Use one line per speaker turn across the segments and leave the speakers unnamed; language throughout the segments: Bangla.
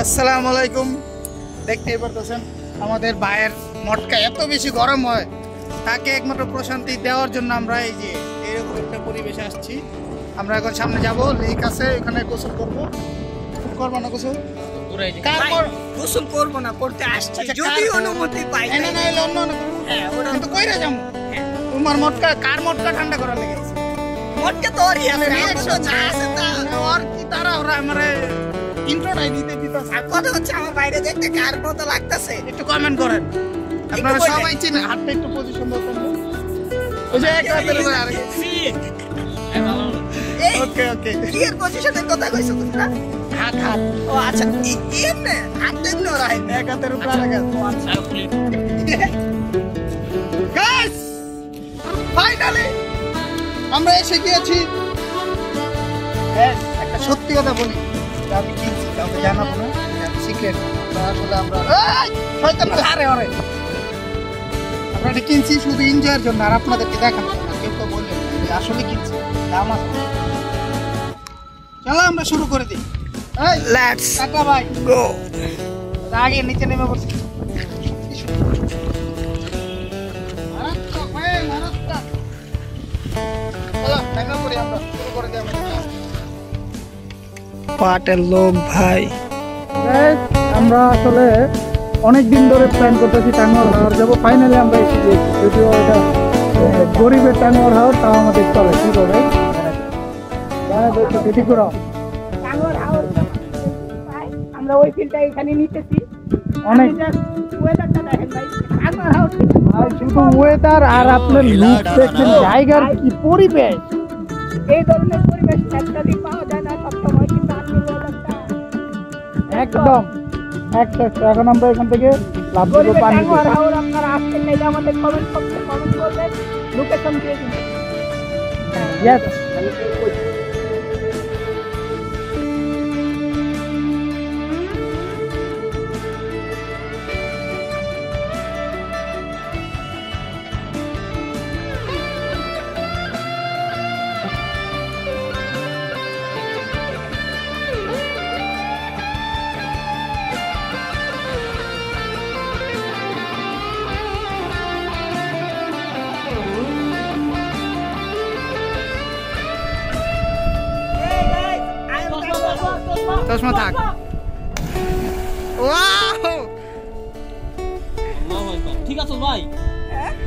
আসসালামু আলাইকুম। দেখতেই পারতেছেন আমাদের ভাইয়ের মটকা এত বেশি গরম হয়, তাকে একমাত্র প্রশান্তি দেওয়ার জন্য আমরা এই যে এরকম একটা পরিবেশে আসছি। আমরা এখন সামনে যাব, লেক আছে, এখানে গোসল করবো। করবো না গোসল?
গোসল করবো না, করতে আসছি যদি অনুমতি পাই।
কিন্তু কইরা যাবো। তোমার মটকা, কার মটকা ঠান্ডা করা লেগেছে?
মটকা তো ওরই আছে, রিঅ্যাকশন যা আছে তা।
আর কি তারা ওরা আমারে ইন্ট্রোটাই দিতে
কথা হচ্ছে আমার বাইরে দেখতে কার মতো লাগতেছে
একটু কমেন্ট করেন। আপনারা সবাই চিনেন, হাতটা একটু পজিশন দরকার। ওই যে এক হাতের উপরে আরেক। ওকে ওকে,
কি এর পজিশনের কথা কইছো তোমরা?
হাত হাত।
ও আচ্ছা, এমনে হাত এমনে রাইট,
এক হাতের উপরে আরেক হাত। গাইস, ফাইনালি আমরা এসে গিয়েছি। একটা সত্যি কথা বলি, আমি কিনছি, কাউকে জানাবো না, সিক্রেট। আসলে আমরা শয়তান আরে আরে আমরা এটা কিনছি শুধু এনজয়ের জন্য, আর আপনাদেরকে দেখানো জন্য। কেউ তো বললেন আসলে কিনছি, দাম আছে। চলো আমরা শুরু করে দিই।
লেটস
টাটা ভাই,
গো।
আগে নিচে নেমে পড়ছি।
পাটের লোক ভাই,
আমরা আসলে অনেক দিন ধরে প্ল্যান করতেছি টাঙ্গুয়ার হাওর যাবো। ফাইনালি আমরা এসে গিয়েছি, যদিও এটা গরিবের টাঙ্গুয়ার হাওর, তাও আমাদের চলে। কি করে
আমরা ওই ফিল্ডটা এখানে নিতেছি।
অনেক
ওয়েদারটা দেখেন ভাই, টাঙ্গুয়ার হাওর
শুধু ওয়েদার আর আপনার লুক দেখছেন, জায়গার কি পরিবেশ।
এই ধরনের পরিবেশ একসাথে পাওয়া যায় না সবসময়, কিন্তু আজকের ওয়েদারটা
একদম একসাথে। এখন আমরা এখান থেকে লাভ দেবো পানি।
টাঙ্গুয়ার হাওর আপনারা আসছেন না, এটা আমাদের কমেন্ট করবেন, লোকেশন দিয়ে দিন।
ইয়েস, চশমা থাক। ওয়াও,
ঠিক আছে ভাই,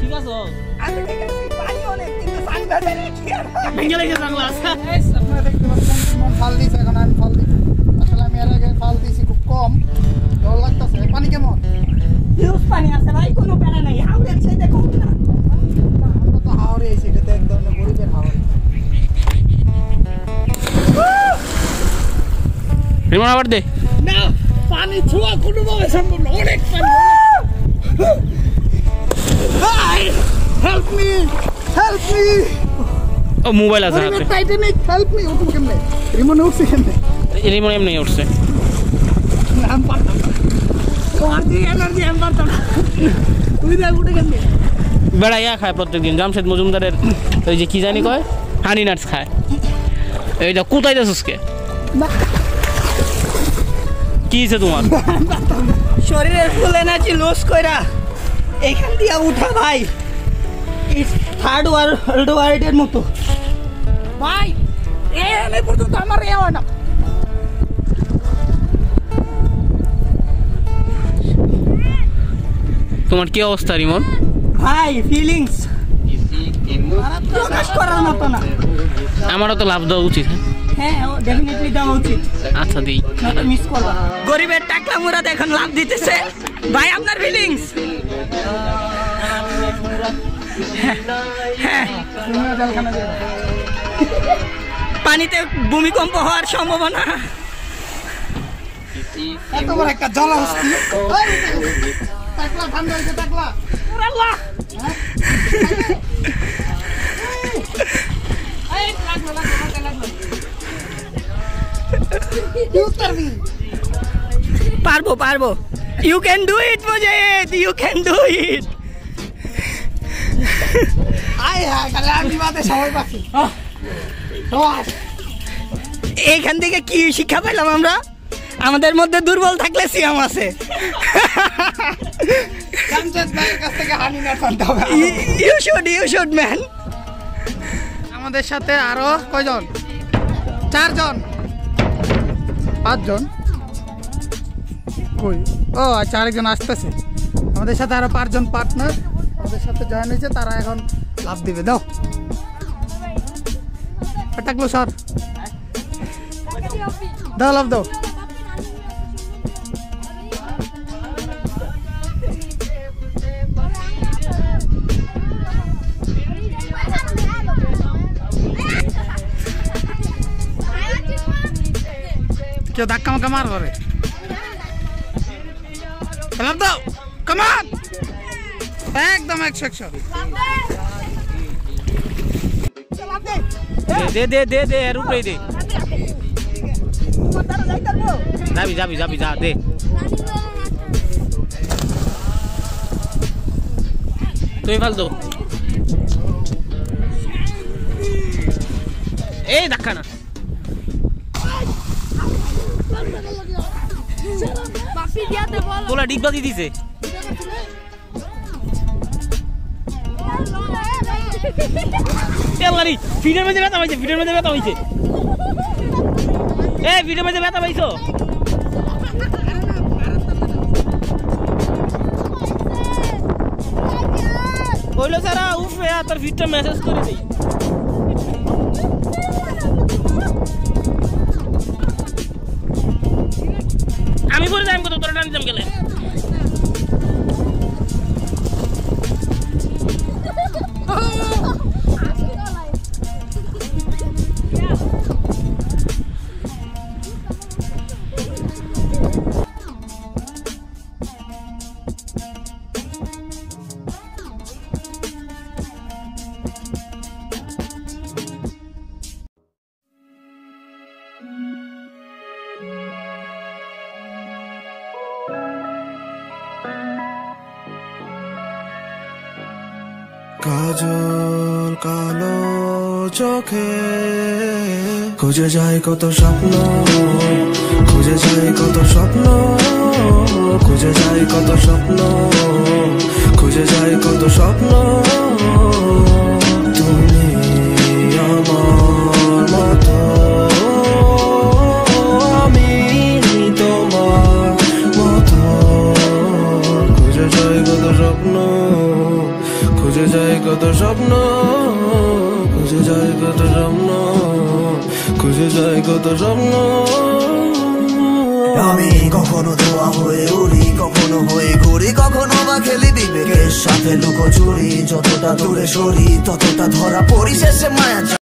ঠিক আছে।
আমি ঠিক আছে, পানি অনেক, কিন্তু সানগ্লাসের কি আর
ভেঙে লেগে সানগ্লাস।
আপনারা দেখতে পাচ্ছেন ইমন ফাল দিয়েছে, এখন আমি ফাল দিই। আসলে আমি এর আগে ফাল দিয়েছি খুব কম, ডর লাগতেছে। পানি কেমন?
হিউজ পানি আছে ভাই, কোনো প্যারা নাই। হাওড়ের চাইতে কম না।
আমরা তো হাওড়ে আইছি, এটা তো এক ধরনের গরিবের হাওড়।
রিমন আবার দে।
না, পানি ছোঁয়া কোনোভাবে সম্ভব না, অনেক পানি।
ভাই হেল্প মি, হেল্প মি।
ও মোবাইল আছে হাতে।
Titanic, help me. উঠুন কেমনে? রিমন উঠছে কেমনে?
রিমন এমনি উঠছে।
আমি পারতাম না,
তোমার যে এনার্জি আমি পারতাম না। তুই দেখ উঠে কেমনে?
বেড়া ইয়া খায় প্রত্যেকদিন, জামশেদ মজুমদারের ওই যে কি জানি কয়, হানি নাটস খায়। এইটা কোথায় যাচ্ছিস কে? কি হয়েছে তোমার?
শরীরের ফুল এনার্জি লস কইরা এইখান দিয়া উঠা ভাই, ইটস থার্ড ওয়ার্ল্ড ওয়ারের মতো ভাই। এনে পর্যন্ত আমার এ হয় না।
তোমার কি অবস্থা রিমন?
ভাই ফিলিংস প্রকাশ করার মতো না।
আমারও তো লাভ দেওয়া উচিত।
হ্যাঁ, ডেফিনেটলি দেওয়া উচিত।
আচ্ছা দিই,
মিস করবা। গরিবের টাকলা মুরাদ এখন লাভ দিতেছে ভাই, আপনার ফিলিংস? হ্যাঁ, পানিতে ভূমিকম্প হওয়ার সম্ভাবনা।
এত বড় একটা জলহস্তি। টাকলা ঠান্ডা হয়েছে, টাকলা।
আল্লাহ, পারবো পারবো। You can do it Mujahid, you can do it.
আয় হ্যাঁ, খালি আমি বাদে সবাই বাকি।
এইখান থেকে কি শিক্ষা পেলাম আমরা? আমাদের মধ্যে দুর্বল থাকলে সিয়াম আছে।
জামশেদ ভাইয়ের কাছ থেকে হানি নাটস আনতে হবে।
You should man.
আমাদের সাথে আরো কয়জন? 4 জন 5 জন কই? ও আচ্ছা, আরেকজন আসতেছে। আমাদের সাথে আরো 5 জন পার্টনার আমাদের সাথে জয়েন হয়েছে, তারা এখন লাভ দিবে। দাও টাকলো স্যার, দাও লাভ দাও। কেউ ধাক্কা মাক্কা মার করে, লাভ দাও, কামান একদম 100।
দে দে দে দে এর উপরেই দে। যাবি যাবি যাবি যা দে। তুই ফাল দো। এই ধাক্কা না। তোলা ডিগবাজি দিছে। তেলারি ফিডের মধ্যে ব্যথা পাইছে, ফিডের মধ্যে ব্যথা পাইছে। এই ফিডের মধ্যে ব্যথা পাইছো? কইলো সারা উফে তোর ফিডটা মেসেজ করে দেই। আমি পরে যাইম কত তোর টান জাম গেলে।
কাজল কালো চোখে খুঁজে যায় কত স্বপ্ন, খুঁজে যায় কত স্বপ্ন, খুঁজে যায় কত স্বপ্ন, খুঁজে যায় কত স্বপ্ন। তুমি আমার মতো, আমি তোমার মতো, খুঁজে যায় কত স্বপ্ন, খুঁজে যায় কত স্বপ্ন, খুঁজে যায় কত স্বপ্ন, খুঁজে যায় কত স্বপ্ন।
আমি কখনো ধোয়া হয়ে উড়ি, কখনো হয়ে ঘুরি, কখনো বা খেলি বিবেকের সাথে লুকোচুরি। যতটা দূরে সরি ততটা ধরা পড়ি, শেষে মায়া